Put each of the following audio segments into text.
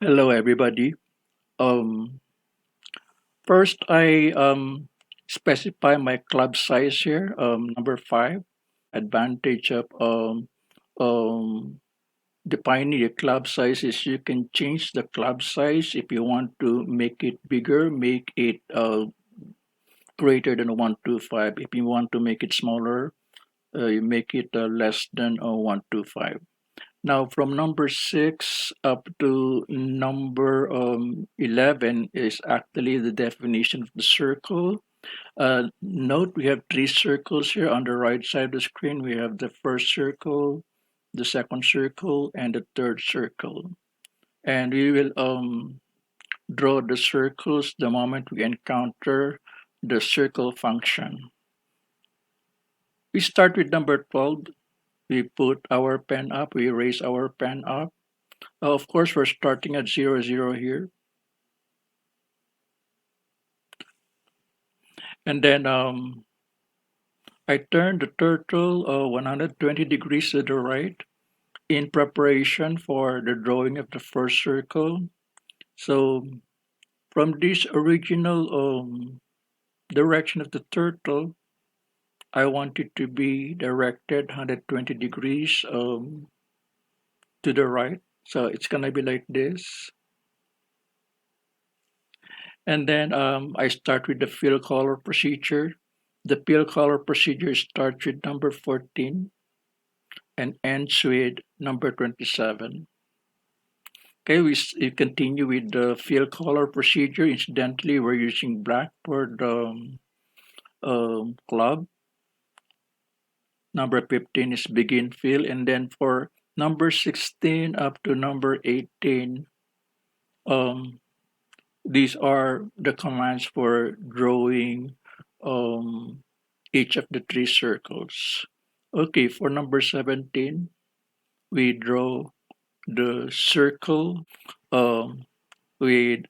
Hello, everybody. Um, First, I specify my club size here, number 5. Advantage of um, defining a club size is you can change the club size if you want to make it bigger, make it greater than 125. If you want to make it smaller, you make it less than 125. Now, from number 6 up to number 11 is actually the definition of the circle. Note we have 3 circles here on the right side of the screen. We have the first circle, the second circle, and the third circle. And we will draw the circles the moment we encounter the circle function. We start with number 12. We put our pen up, we raise our pen up. Of course, we're starting at 0, 0 here. And then I turn the turtle 120 degrees to the right in preparation for the drawing of the first circle. So from this original direction of the turtle, I want it to be directed 120 degrees to the right. So it's going to be like this. And then I start with the fill color procedure. The fill color procedure starts with number 14 and ends with number 27. Okay, we continue with the fill color procedure. Incidentally, we're using black for the club. Number 15 is begin fill, and then for number 16 up to number 18, um, these are the commands for drawing each of the 3 circles. Okay, for number 17, we draw the circle with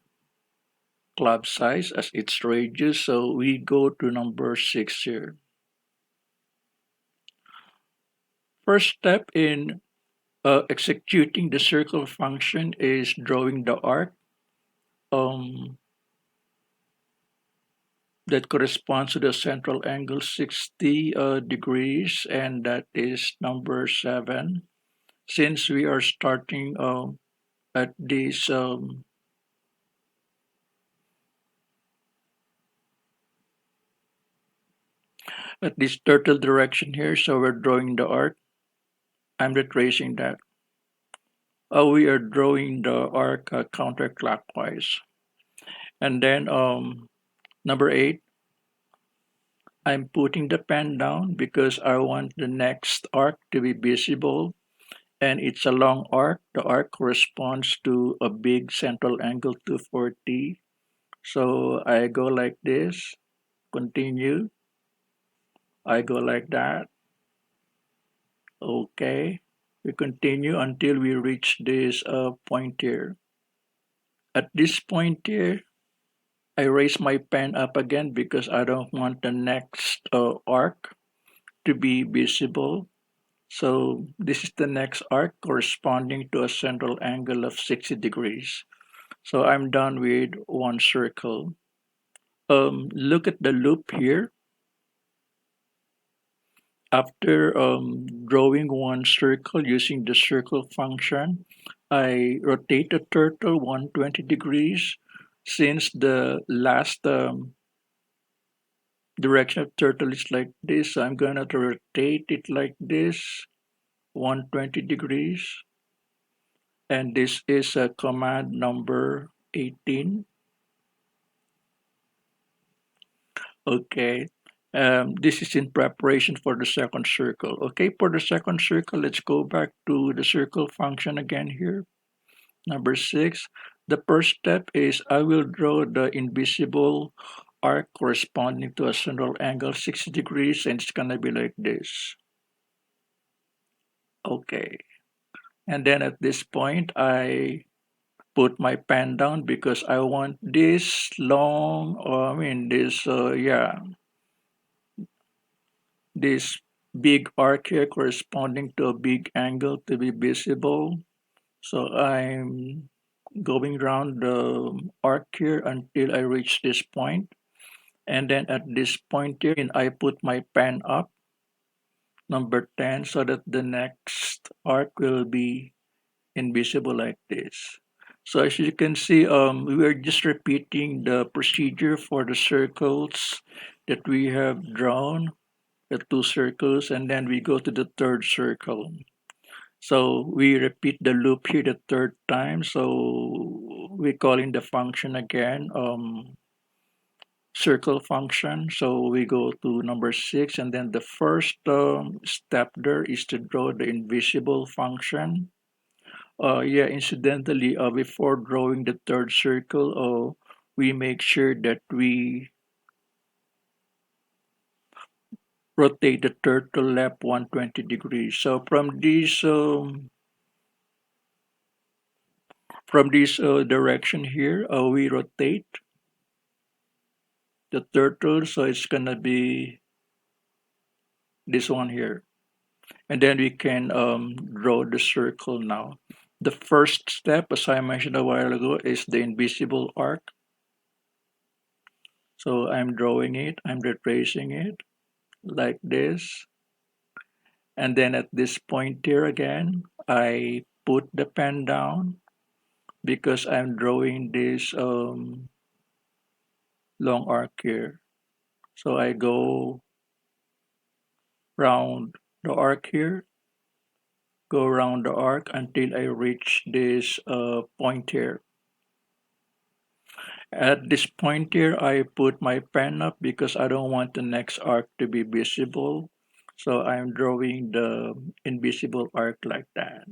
club size as its radius. So we go to number 6 here. First step in executing the circle function is drawing the arc that corresponds to the central angle 60 degrees, and that is number 7. Since we are starting at this turtle direction here, so we're drawing the arc. I'm retracing that. We are drawing the arc counterclockwise. And then number 8, I'm putting the pen down because I want the next arc to be visible, and it's a long arc. The arc corresponds to a big central angle 240. So I go like this, continue. I go like that. Okay. We continue until we reach this point here. At this point here, I raise my pen up again because I don't want the next arc to be visible. So this is the next arc corresponding to a central angle of 60 degrees. So I'm done with one circle. Look at the loop here. After drawing one circle using the circle function, I rotate the turtle 120 degrees. Since the last direction of turtle is like this, I'm going to rotate it like this, 120 degrees. And this is command number 18. Okay. This is in preparation for the second circle. Okay, for the second circle, let's go back to the circle function again here. Number 6. The first step is I will draw the invisible arc corresponding to a central angle 60 degrees, and it's gonna be like this. Okay. And then at this point, I put my pen down because I want this long, this big arc here corresponding to a big angle to be visible. So I'm going around the arc here until I reach this point. And then at this point here, I put my pen up, number 10, so that the next arc will be invisible like this. So as you can see, we are just repeating the procedure for the circles that we have drawn, the two circles, and then we go to the third circle. So we repeat the loop here the third time. So we call in the function again, circle function. So we go to number 6, and then the first step there is to draw the invisible function. Yeah, incidentally, before drawing the third circle, we make sure that we rotate the turtle left 120 degrees. So from this direction here, we rotate the turtle, so it's gonna be this one here, and then we can draw the circle now. The first step, as I mentioned a while ago, is the invisible arc. So I'm drawing it, I'm retracing it like this. And then at this point here again, I put the pen down because I'm drawing this long arc here. So I go round the arc here, go around the arc until I reach this point here. At this point here, I put my pen up because I don't want the next arc to be visible. So I'm drawing the invisible arc like that.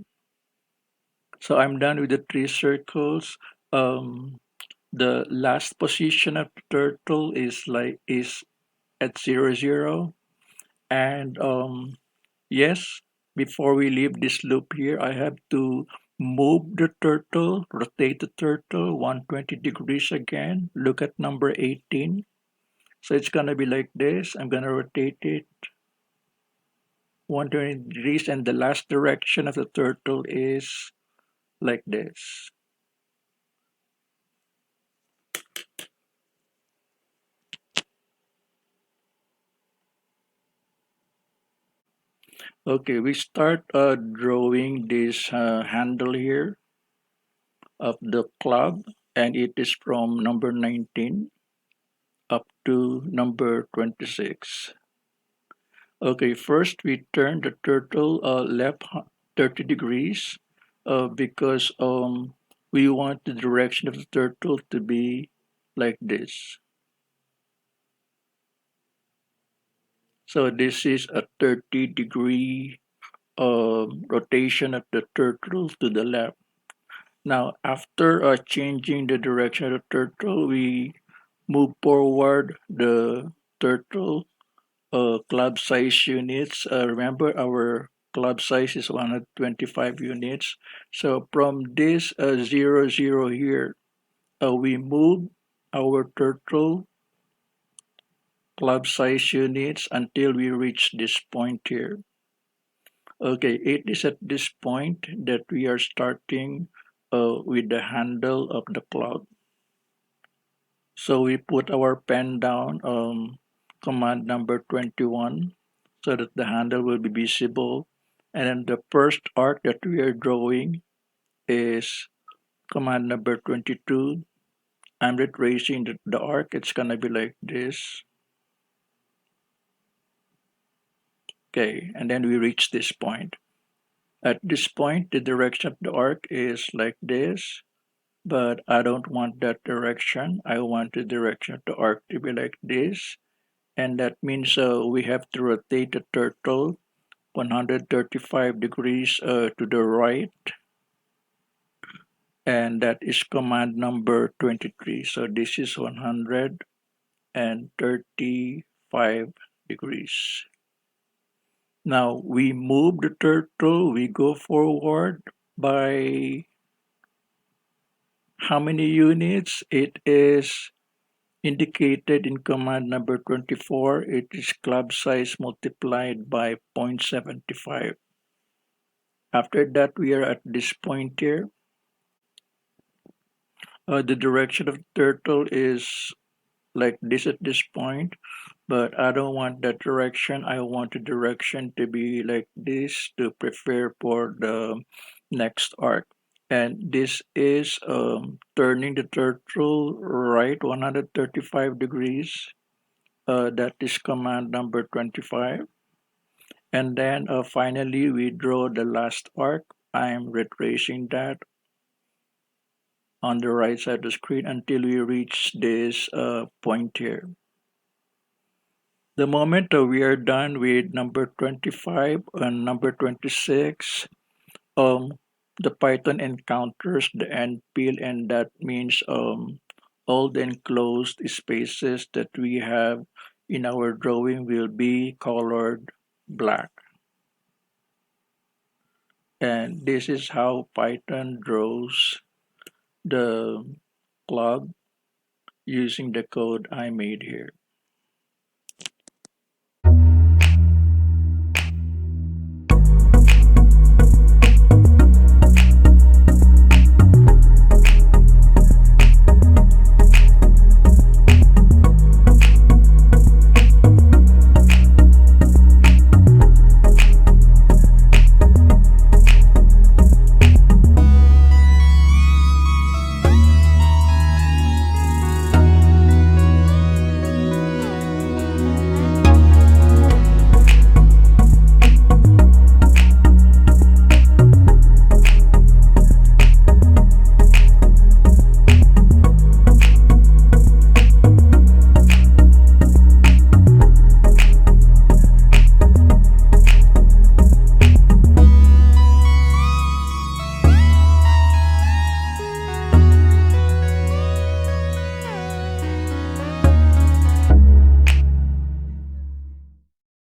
So I'm done with the three circles. The last position of the turtle is at 0, 0. And yes, before we leave this loop here, I have to move the turtle, rotate the turtle 120 degrees again. Look at number 18. So it's gonna be like this. I'm gonna rotate it 120 degrees, and the last direction of the turtle is like this. Okay, we start drawing this handle here of the club, and it is from number 19 up to number 26. Okay, first we turn the turtle left 30 degrees because we want the direction of the turtle to be like this. So this is a 30-degree rotation of the turtle to the left. Now, after changing the direction of the turtle, we move forward the turtle club size units. Remember, our club size is 125 units. So from this 0, 0 here, we move our turtle club size units until we reach this point here. Okay, it is at this point that we are starting with the handle of the club. So we put our pen down, command number 21, so that the handle will be visible. And then the first arc that we are drawing is command number 22. I'm retracing the arc. It's gonna be like this. Okay, and then we reach this point. At this point, the direction of the arc is like this, but I don't want that direction. I want the direction of the arc to be like this. And that means we have to rotate the turtle 135 degrees to the right, and that is command number 23. So this is 135 degrees. Now we move the turtle, we go forward by how many units? It is indicated in command number 24. It is club size multiplied by 0.75. After that, we are at this point here. The direction of the turtle is like this at this point, but I don't want that direction. I want the direction to be like this to prepare for the next arc. And this is turning the turtle right 135 degrees. That is command number 25. And then finally we draw the last arc. I'm retracing that on the right side of the screen until we reach this point here. The moment we are done with number 25 and number 26, um, the Python encounters the end peel, and that means all the enclosed spaces that we have in our drawing will be colored black. And this is how Python draws the cloud using the code I made here.